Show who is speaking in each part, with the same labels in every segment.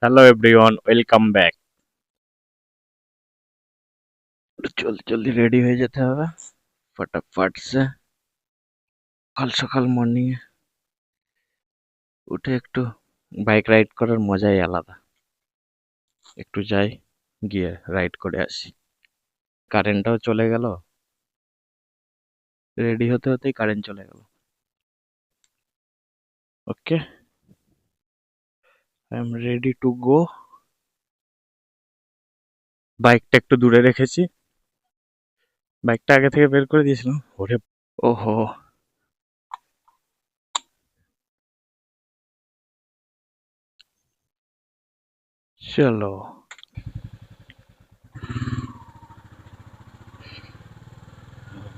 Speaker 1: Hello everyone, welcome back. জলদি জলদি ready হয়ে যেতে হবে ফটাফট সে। সকাল সকাল মর্নিং এ উঠে একটু বাইক রাইড করার মজাই আলাদা। একটু যাই, গিয়ে রাইড করে আসি। কারেন্টটাও চলে গেল, রেডি হতে হতেই কারেন্ট চলে গেল। Okay, I am ready to go. বাইকটা একটু দূরে রেখেছি, বাইকটা আগে থেকে বের করে দিয়েছিলাম। ওরে ওহো, চলো।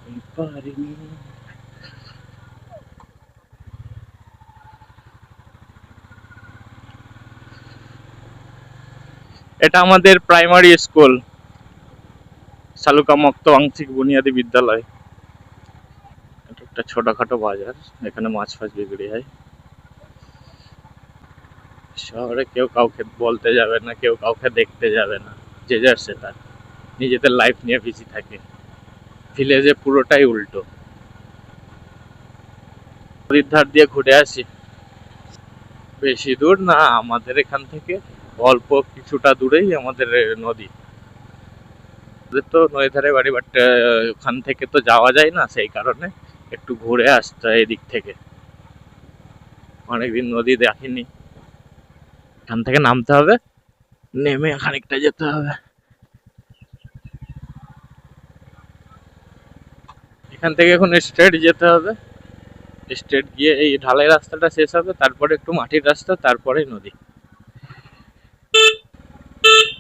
Speaker 1: আমি পারিনি। এটা আমাদের প্রাইমারি স্কুল, সালুকা মক্ত আংশিক বুনিয়াদী বিদ্যালয়। এটা একটা ছোটখাটো বাজার, এখানে মাছ ফাছ বিক্রি হয়। শহরে কেউ কাউকে বলতে যাবে না, কেউ কাউকে দেখতে যাবে না, যে যার সেটা নিজেদের লাইফ নিয়ে বিজি থাকে। ভিলেজে পুরোটাই উল্টো। নদীর ধার দিয়ে ঘুরে আসি। বেশি দূর না, আমাদের এখান থেকে অল্প কিছুটা দূরেই আমাদের নদী। আমাদের তো নদীর ধারে বাড়ি, বাট ওখান থেকে তো যাওয়া যায় না, সেই কারণে একটু ঘুরে আসতে হয় এদিক থেকে। অনেকদিন নদী দেখিনি। এখান থেকে নামতে হবে, নেমে খানিকটা যেতে হবে। এখান থেকে এখন স্ট্রেট যেতে হবে। স্ট্রেট গিয়ে এই ঢালাই রাস্তাটা শেষ হবে, তারপরে একটু মাটির রাস্তা, তারপরে নদী।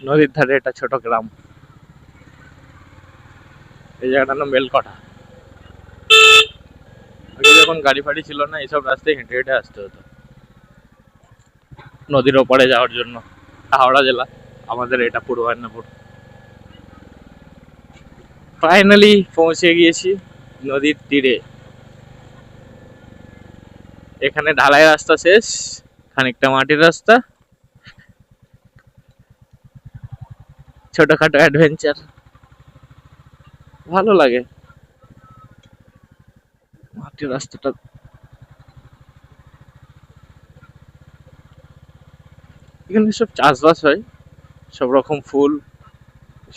Speaker 1: নদীর ধারে এটা ছোট গ্রাম। এই জায়গাটার নাম বেলকটা। আগে যখন গাড়ি ফাড়ি ছিল না, এইসব রাস্তায় হেঁটে হেঁটে আসতে হতো নদীর ওপারে যাওয়ার জন্য। হাওড়া জেলা আমাদের, এটা পূর্ব মেদিনীপুর। ফাইনালি পৌঁছে গিয়েছি নদীর তীরে। এখানে ঢালাই রাস্তা শেষ, খানিকটা মাটির রাস্তা, ছোটখাটো অ্যাডভেঞ্চার। ভালো লাগে মাটির রাস্তাটা। এখানে সব চাষবাস হয়, সব রকম ফুল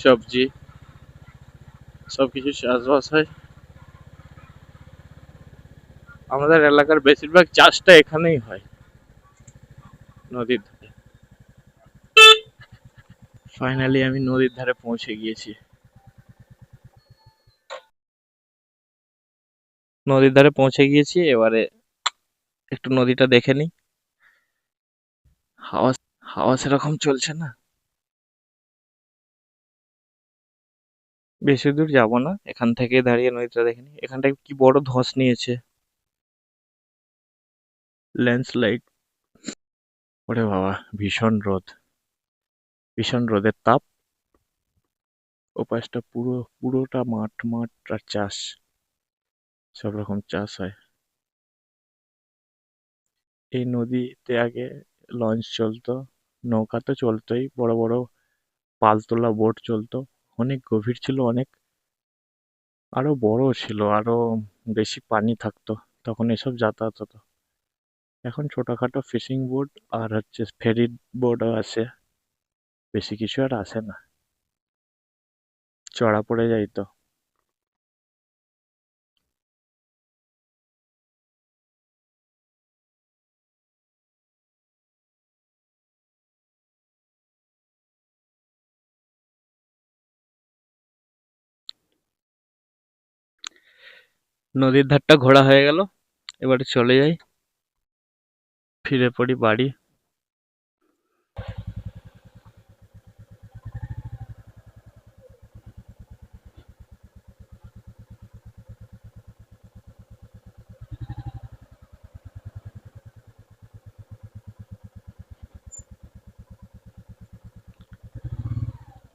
Speaker 1: সবজি সবকিছু চাষবাস হয়। আমাদের এলাকার বেশিরভাগ চাষটা এখানেই হয়, নদীর ধারে। ফাইনালি আমি নদীর ধারে পৌঁছে গিয়েছি। নদীর ধারে পৌঁছে গিয়েছি, এবারে একটু নদীটা দেখে নিই। হাওয়া হাওয়া সেরকম চলছে না। বেশি দূর যাব না, এখান থেকে দাঁড়িয়ে নদীটা দেখে নিই। এখানটায় কি বড় ধস নিয়েছে, ল্যান্ডস্লাইড। ওরে বাবা, ভীষণ রোদ, ভীষণ রোদের তাপ। ওপাশটা পুরোটা মাঠ মাঠ আর চাষ, সব রকম চাষ হয়। এই নদীতে আগে লঞ্চ চলতো, নৌকা তো চলতোই, বড় বড় পালতোলা বোট চলতো। অনেক গভীর ছিল, অনেক আরো বড় ছিল, আরো বেশি পানি থাকতো, তখন এসব যাতায়াত হতো। এখন ছোটখাটো ফিশিং বোট আর হচ্ছে ফেরি বোটও আছে, বেশি কিছু আর আসে না, চড়া পড়ে যায় তো। নদীর ধারটা ঘোরা হয়ে গেল, এবারে চলে যাই, ফিরে পড়ি বাড়ি।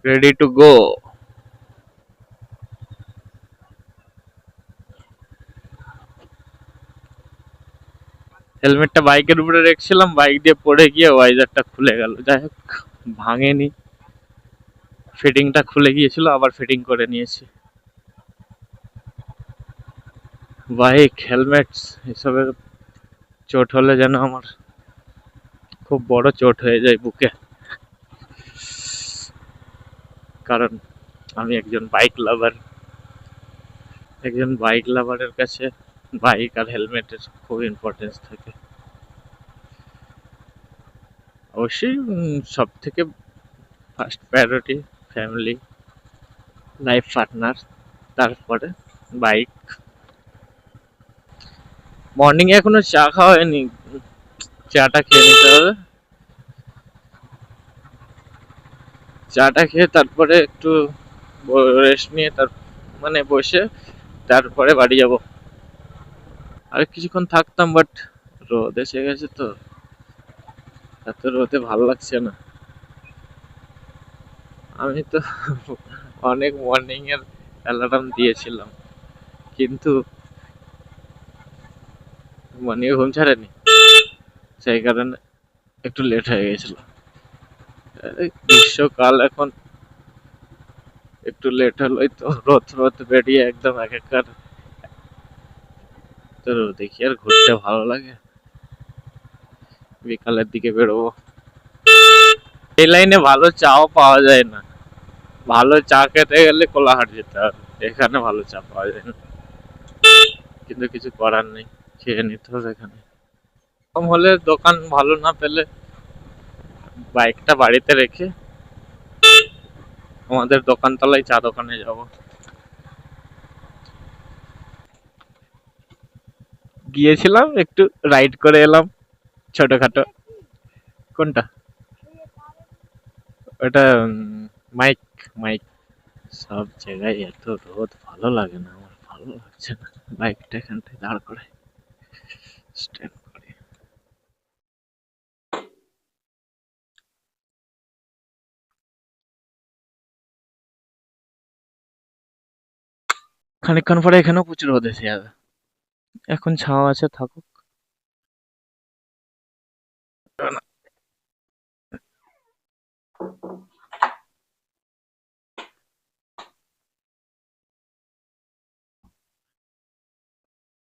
Speaker 1: রেডি টু গো। হেলমেটটা বাইকের উপরে রেখেছিলাম, বাইক দিয়ে পড়ে গিয়ে ওয়াইজারটা খুলে গেল। যাই হোক, ভাঙেনি, ফিটিংটা খুলে গিয়েছিল, আবার ফিটিং করে নিয়েছি। বাইক, হেলমেট এসবের চোট হলে যেন আমার খুব বড় চোট হয়ে যায় বুকে, কারণ আমি একজন বাইক লাভারের কাছে বাইক আর হেলমেটের খুব ইম্পর্টেন্স থাকে। অবশ্যই সব থেকে first priority family, life partner, তারপরে বাইক। মর্নিং এ এখনো চা খাওয়া হয়নি, চাটা খেয়ে নিতে হবে। চাটা খেয়ে তারপরে একটু রেস্ট নিয়ে মানে বসে তারপরে বাড়ি যাব। আর কিছুক্ষণ থাকতাম, বাট রোদ এসে গেছে তো, এত রোদে ভালো লাগছে না। আমি তো অনেক মর্নিং এর অ্যালার্ম দিয়েছিলাম, কিন্তু মর্নিং এ ঘুম ছাড়েনি, সেই কারণে একটু লেট হয়ে গেছিল। গ্রীষ্মকাল এখন, একটু লেট হলোই তো রোদ রোদ বেরিয়ে একদম একাকার। তো দেখি আর ঘুরতে ভালো লাগে, বিকালের দিকে বেরোবো। এই লাইনে ভালো চাও পাওয়া যায় না, ভালো চা খেতে গেলে কোলাহাট যেতে হবে, এখানে ভালো চা পাওয়া যায় না, কিন্তু কিছু করার নেই, খেয়ে নিতে হবে এখানে। কম হলে, দোকান ভালো না পেলে বাইকটা বাড়িতে রেখে আমাদের দোকানতলায় চা দোকানে যাব। গিয়েছিলাম, একটু রাইড করে এলাম, ছোটখাটো। কোনটা? ওটা মাইক, মাইক। সব জায়গায় এত রোদ, ভালো লাগে না, আমার ভালো লাগছে না। বাইকটা এখান থেকে দাঁড় করে স্ট্যান্ড করে। খানিকক্ষণ পরে এখানেও প্রচুর রোদ এসে যাবে, এখন ছাওয়া আছে, থাকুক।